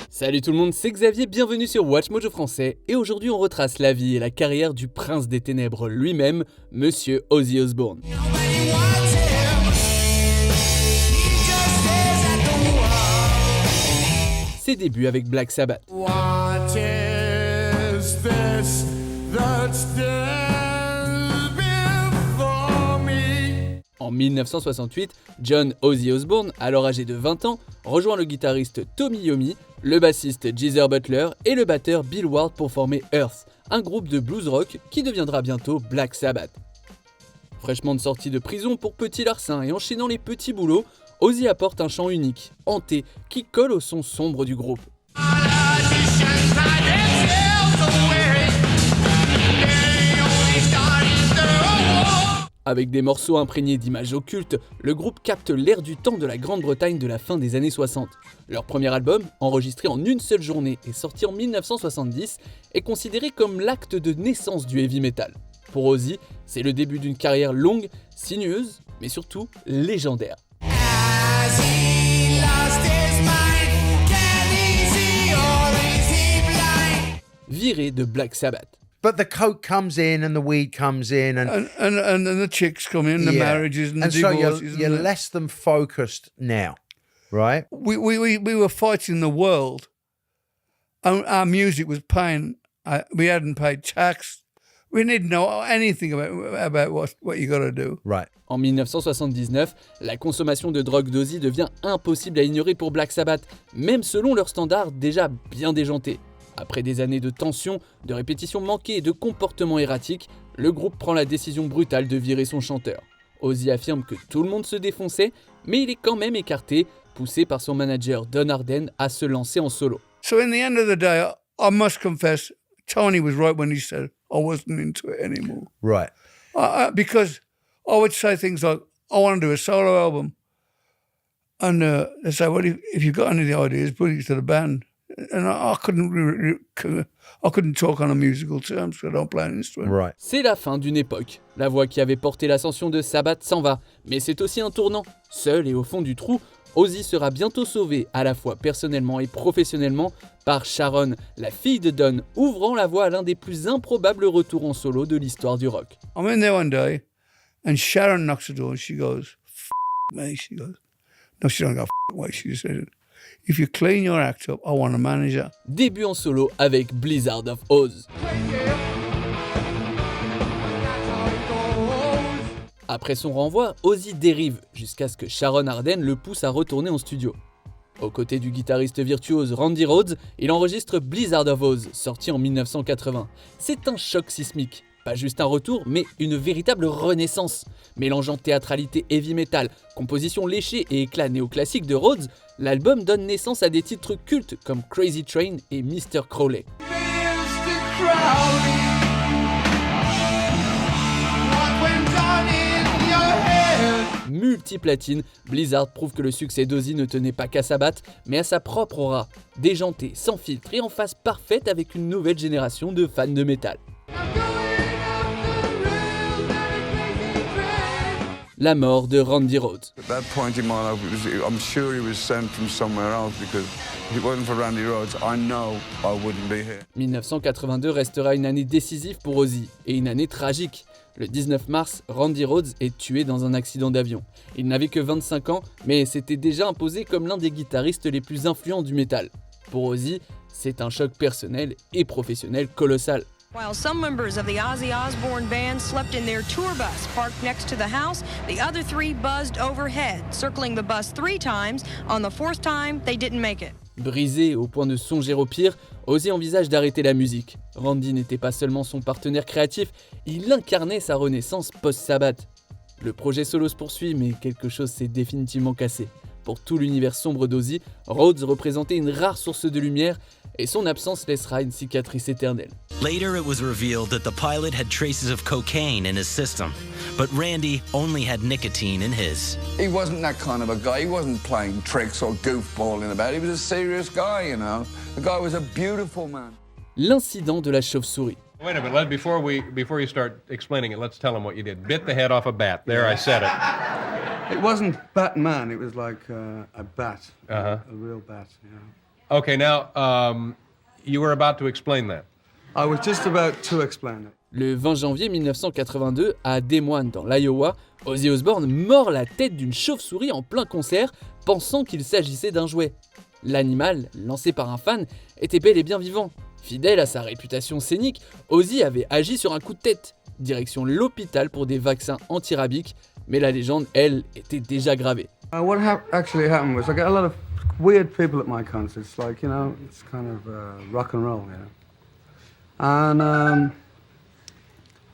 Salut tout le monde, c'est Xavier, bienvenue sur Watch Mojo Français, et aujourd'hui on retrace la vie et la carrière du prince des ténèbres lui-même, Monsieur Ozzy Osbourne. Ses débuts avec Black Sabbath. En 1968, John Ozzy Osbourne, alors âgé de 20 ans, rejoint le guitariste Tommy Iommi, le bassiste Geezer Butler et le batteur Bill Ward pour former Earth, un groupe de blues rock qui deviendra bientôt Black Sabbath. Fraîchement sorti de prison pour petit larcin et enchaînant les petits boulots, Ozzy apporte un chant unique, hanté, qui colle au son sombre du groupe. Avec des morceaux imprégnés d'images occultes, le groupe capte l'air du temps de la Grande-Bretagne de la fin des années 60. Leur premier album, enregistré en une seule journée et sorti en 1970, est considéré comme l'acte de naissance du heavy metal. Pour Ozzy, c'est le début d'une carrière longue, sinueuse, mais surtout légendaire. Viré de Black Sabbath. But the coke comes in and the weed comes in and the chicks come in, the marriages and the divorces. So you're less than focused now, right? We were fighting the world. Our music was paying. We hadn't paid tax. We didn't know anything about what you got to do. Right. En 1979, la consommation de drogue d'Ozzy devient impossible à ignorer pour Black Sabbath, même selon leurs standards déjà bien déjantés. Après des années de tensions, de répétitions manquées et de comportements erratiques, le groupe prend la décision brutale de virer son chanteur. Ozzy affirme que tout le monde se défonçait, mais il est quand même écarté, poussé par son manager Don Arden à se lancer en solo. So in the end of the day, I must confess, Tony was right when he said I wasn't into it anymore. Right. Because I would say things like, I want to do a solo album. And they say, well, if you've got any ideas, bring it to the band. And I couldn't talk on a musical terms because I don't play an instrument. Right. C'est la fin d'une époque. La voix qui avait porté l'ascension de Sabbath s'en va, mais c'est aussi un tournant. Seul et au fond du trou, Ozzy sera bientôt sauvé, à la fois personnellement et professionnellement, par Sharon, la fille de Don, ouvrant la voie à l'un des plus improbables retours en solo de l'histoire du rock. I'm in there one day, and Sharon knocks the door, and she goes, "F me," she goes. No, she don't go, "F away," she just said, "If you clean your act up, I want a manager." Début en solo avec Blizzard of Oz. Après son renvoi, Ozzy dérive jusqu'à ce que Sharon Arden le pousse à retourner en studio. Aux côtés du guitariste virtuose Randy Rhoads, il enregistre Blizzard of Oz, sorti en 1980. C'est un choc sismique. Pas juste un retour, mais une véritable renaissance. Mélangeant théâtralité heavy metal, composition léchée et éclat néoclassique de Rhoads, l'album donne naissance à des titres cultes comme Crazy Train et Mr. Crowley. Multiplatine, Blizzard prouve que le succès d'Ozzy ne tenait pas qu'à Sabbath, mais à sa propre aura, déjantée, sans filtre et en phase parfaite avec une nouvelle génération de fans de métal. La mort de Randy Rhoads. At that point in my life, I'm sure he was sent from somewhere else because if it wasn't for Randy Rhoads, I know I wouldn't be here. 1982 restera une année décisive pour Ozzy et une année tragique. Le 19 mars, Randy Rhoads est tué dans un accident d'avion. Il n'avait que 25 ans, mais s'était déjà imposé comme l'un des guitaristes les plus influents du métal. Pour Ozzy, c'est un choc personnel et professionnel colossal. While some members of the Ozzy Osbourne band slept in their tour bus parked next to the house, the other three buzzed overhead, circling the bus 3 times. On the 4th time, they didn't make it. Brisé au point de songer au pire, Ozzy envisage d'arrêter la musique. Randy n'était pas seulement son partenaire créatif, il incarnait sa renaissance post-Sabbath. Le projet solo se poursuit, mais quelque chose s'est définitivement cassé. Pour tout l'univers sombre d'Ozzy, Rhoads représentait une rare source de lumière et son absence laissera une cicatrice éternelle. Later, it was revealed that the pilot had traces of cocaine in his system, but Randy only had nicotine in his. He wasn't that kind of a guy. He wasn't playing tricks or goofballing about. He was a serious guy, you know. The guy was a beautiful man. L'incident de la chauve-souris. Wait a minute, before you start explaining it, let's tell him what you did. Bit the head off a bat. There, I said it. It wasn't Batman, it was like a bat. Uh-huh. A real bat, yeah. Okay, now, you were about to explain that. I was just about to explain it. Le 20 janvier 1982, à Des Moines dans l'Iowa, Ozzy Osbourne mord la tête d'une chauve-souris en plein concert, pensant qu'il s'agissait d'un jouet. L'animal, lancé par un fan, était bel et bien vivant. Fidèle à sa réputation scénique, Ozzy avait agi sur un coup de tête. Direction l'hôpital pour des vaccins anti-rabiques, mais la légende, elle, était déjà gravée. What actually happened was I get a lot of weird people at my concerts, like, you know, it's kind of rock and roll, you know. And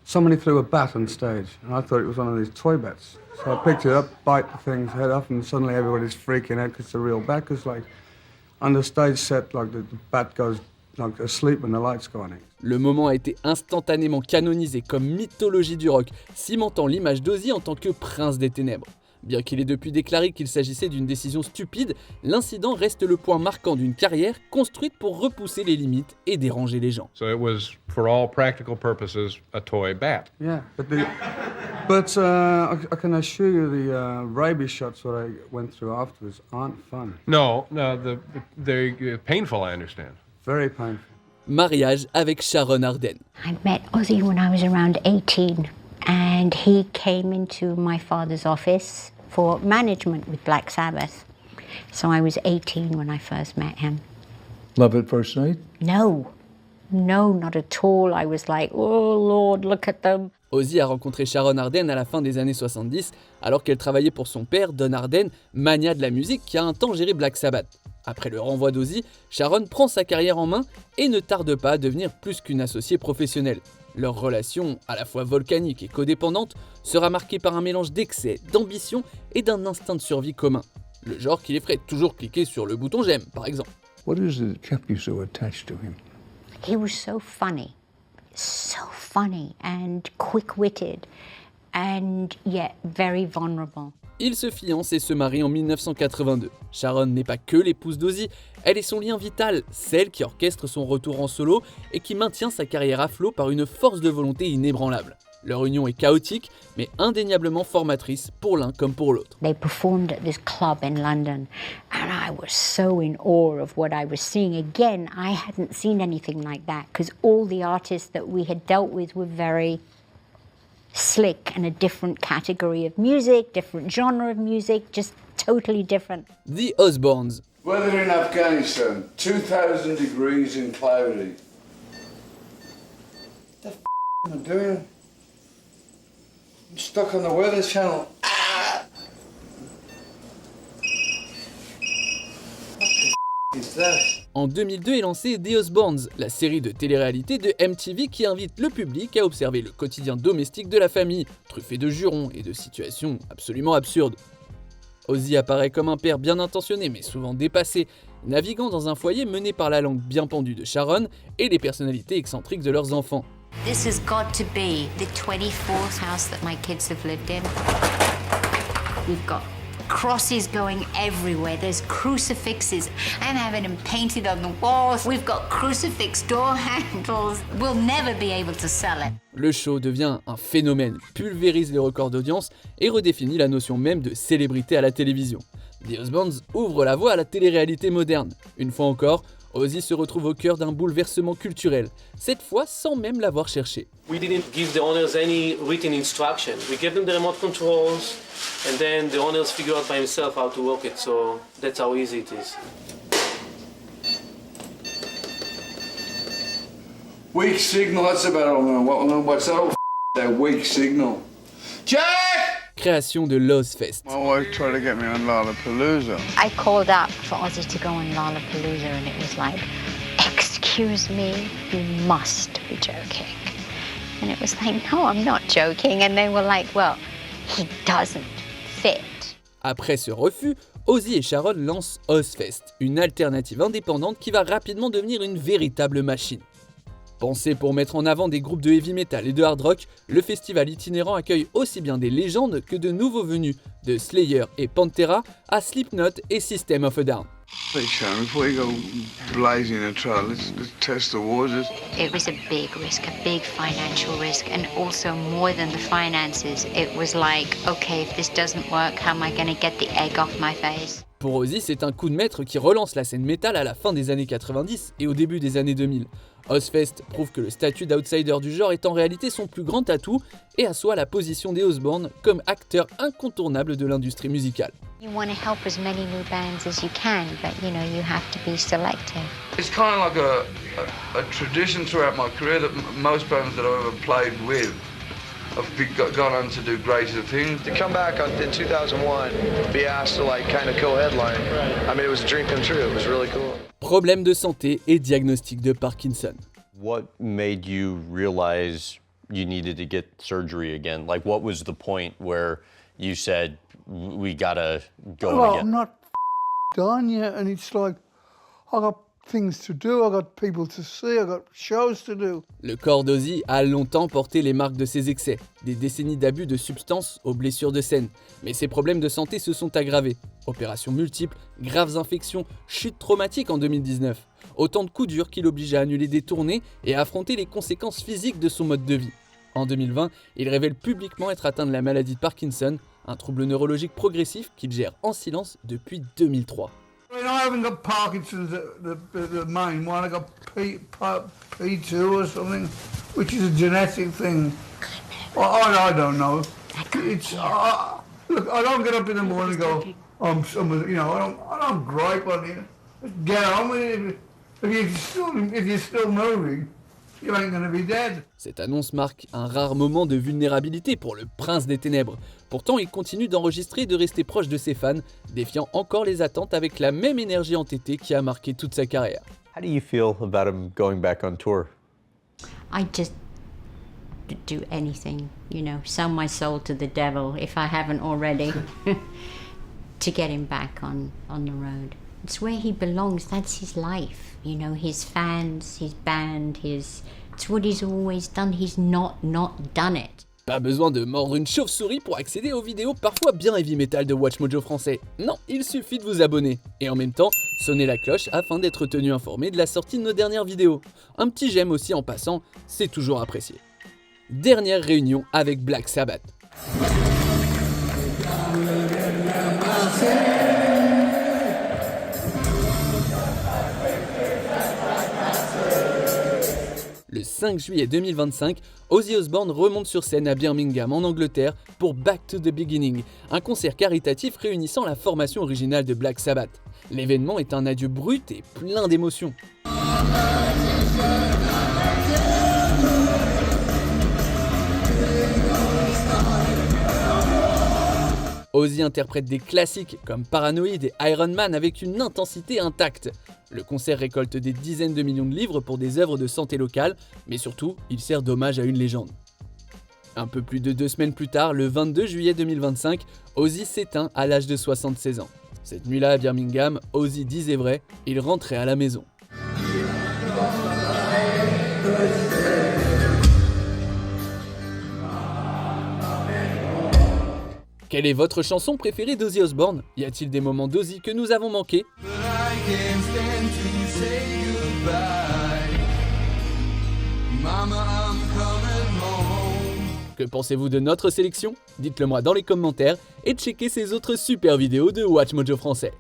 somebody threw a bat on stage, and I thought it was one of these toy bats. So I picked it up, bite the thing's head off, and suddenly everybody's freaking out because it's a real bat, because, like, on the stage set, like, the bat goes like asleep when the lights go on it. Le moment a été instantanément canonisé comme mythologie du rock, cimentant l'image d'Ozzy en tant que prince des ténèbres. Bien qu'il ait depuis déclaré qu'il s'agissait d'une décision stupide, l'incident reste le point marquant d'une carrière construite pour repousser les limites et déranger les gens. So it was, for all practical purposes, a toy bat. Yeah, but I can assure you the rabies shots that I went through afterwards aren't fun. No, they're painful, I understand. Very painful. Mariage avec Sharon Arden. I met Ozzy when I was around 18, and he came into my father's office for management with Black Sabbath. So I was 18 when I first met him. Love at first sight? No, not at all. I was like, oh Lord, look at them. Ozzy a rencontré Sharon Arden à la fin des années 70, alors qu'elle travaillait pour son père, Don Arden, mania de la musique qui a un temps géré Black Sabbath. Après le renvoi d'Ozzy, Sharon prend sa carrière en main et ne tarde pas à devenir plus qu'une associée professionnelle. Leur relation, à la fois volcanique et codépendante, sera marquée par un mélange d'excès, d'ambition et d'un instinct de survie commun. Le genre qui les ferait toujours cliquer sur le bouton j'aime, par exemple. What is it that kept you so attached to him? He was so funny and quick-witted and yet very vulnerable. Ils se fiancent et se marient en 1982. Sharon n'est pas que l'épouse d'Ozzy, elle est son lien vital, celle qui orchestre son retour en solo et qui maintient sa carrière à flot par une force de volonté inébranlable. Leur union est chaotique, mais indéniablement formatrice pour l'un comme pour l'autre. They performed at this club in London, and I was so in awe of what I was seeing. Again, I hadn't seen anything like that, because all the artists that we had dealt with were very slick and a different category of music, different genre of music, just totally different. The Osbournes. Weather in Afghanistan, 2,000 degrees and cloudy. What the am I doing? I'm stuck on the Weather Channel. What the is that? En 2002 est lancée The Osbournes, la série de télé-réalité de MTV qui invite le public à observer le quotidien domestique de la famille, truffé de jurons et de situations absolument absurdes. Ozzy apparaît comme un père bien intentionné mais souvent dépassé, naviguant dans un foyer mené par la langue bien pendue de Sharon et les personnalités excentriques de leurs enfants. This has got to be the 24th house that my kids have lived in. We've got crosses going everywhere. There's crucifixes. I'm having them painted on the walls. We've got crucifix door handles. We'll never be able to sell it. Le show devient un phénomène, pulvérise les records d'audience et redéfinit la notion même de célébrité à la télévision. The Osbournes ouvre la voie à la télé-réalité moderne. Une fois encore, Ozzy se retrouve au cœur d'un bouleversement culturel, cette fois sans même l'avoir cherché. We didn't give the owners any written instruction. We gave them the remote controls, and then the owners figure out by himself how to work it. So that's how easy it is. Weak signal, that's about what's that? That weak signal. Jack! Création de Lozzfest. My wife tried to get me on Lollapalooza. I called up for Ozzy to go on Lollapalooza, and it was like, excuse me, you must be joking. And it was like, no, I'm not joking. And they were like, well, he doesn't fit. Après ce refus, Ozzy et Sharon lancent Ozzfest, une alternative indépendante qui va rapidement devenir une véritable machine. Pensé pour mettre en avant des groupes de heavy metal et de hard rock, le festival itinérant accueille aussi bien des légendes que de nouveaux venus, de Slayer et Pantera à Slipknot et System of a Down. Hey Sharon, before you go blazing a trail, let's test the waters. It was a big financial risk, and also more than the finances. It was like, okay, if this doesn't work, how am I going to get the egg off my face? Pour Ozzy, c'est un coup de maître qui relance la scène métal à la fin des années 90 et au début des années 2000. Ozfest prouve que le statut d'outsider du genre est en réalité son plus grand atout et assoit la position des Osbourne comme acteur incontournable de l'industrie musicale. You want to help as many new bands as you can, but you know, you have to be selective. It's kind of like a tradition throughout my career that most bands that I've ever played with have gone on to do greater things. To come back in 2001, be asked to like kind of co-headline, I mean, it was a dream come true. It was really cool. Problème de santé et diagnostic de Parkinson. What made you realize you needed to get surgery again? Like, what was the point where you said, we gotta go well, again? I'm not done yet, and it's like, I got things to do, I got people to see, I got shows to do. Le corps d'Ozzy a longtemps porté les marques de ses excès, des décennies d'abus de substances aux blessures de scène. Mais ses problèmes de santé se sont aggravés. Opérations multiples, graves infections, chute traumatique en 2019. Autant de coups durs qui l'obligent à annuler des tournées et à affronter les conséquences physiques de son mode de vie. En 2020, il révèle publiquement être atteint de la maladie de Parkinson, un trouble neurologique progressif qu'il gère en silence depuis 2003. I haven't got Parkinson's the main one. I got P2 or something, which is a genetic thing. I don't know. It's look. I don't get up in the morning and go, you know, I don't gripe on you. Get on with it. If you're still moving, you ain't gonna be dead. Cette annonce marque un rare moment de vulnérabilité pour le prince des ténèbres. Pourtant, il continue d'enregistrer et de rester proche de ses fans, défiant encore les attentes avec la même énergie entêtée qui a marqué toute sa carrière. How do you feel about him going back on tour? I just do anything, you know, sell my soul to the devil if I haven't already, to get him back on the road. It's where he belongs, that's his life, you know, his fans, his band, it's what he's always done, he's not done it. Pas besoin de mordre une chauve-souris pour accéder aux vidéos parfois bien heavy metal de WatchMojo français. Non, il suffit de vous abonner. Et en même temps, sonnez la cloche afin d'être tenu informé de la sortie de nos dernières vidéos. Un petit j'aime aussi en passant, c'est toujours apprécié. Dernière réunion avec Black Sabbath. Le 5 juillet 2025, Ozzy Osbourne remonte sur scène à Birmingham en Angleterre pour Back to the Beginning, un concert caritatif réunissant la formation originale de Black Sabbath. L'événement est un adieu brut et plein d'émotions. Ozzy interprète des classiques comme Paranoid et Iron Man avec une intensité intacte. Le concert récolte des dizaines de millions de livres pour des œuvres de santé locale, mais surtout, il sert d'hommage à une légende. Un peu plus de 2 semaines plus tard, le 22 juillet 2025, Ozzy s'éteint à l'âge de 76 ans. Cette nuit-là à Birmingham, Ozzy disait vrai, il rentrait à la maison. Quelle est votre chanson préférée d'Ozzy Osbourne? Y a-t-il des moments d'Ozzy que nous avons manqués? Que pensez-vous de notre sélection? Dites-le moi dans les commentaires et checkez ces autres super vidéos de WatchMojo français.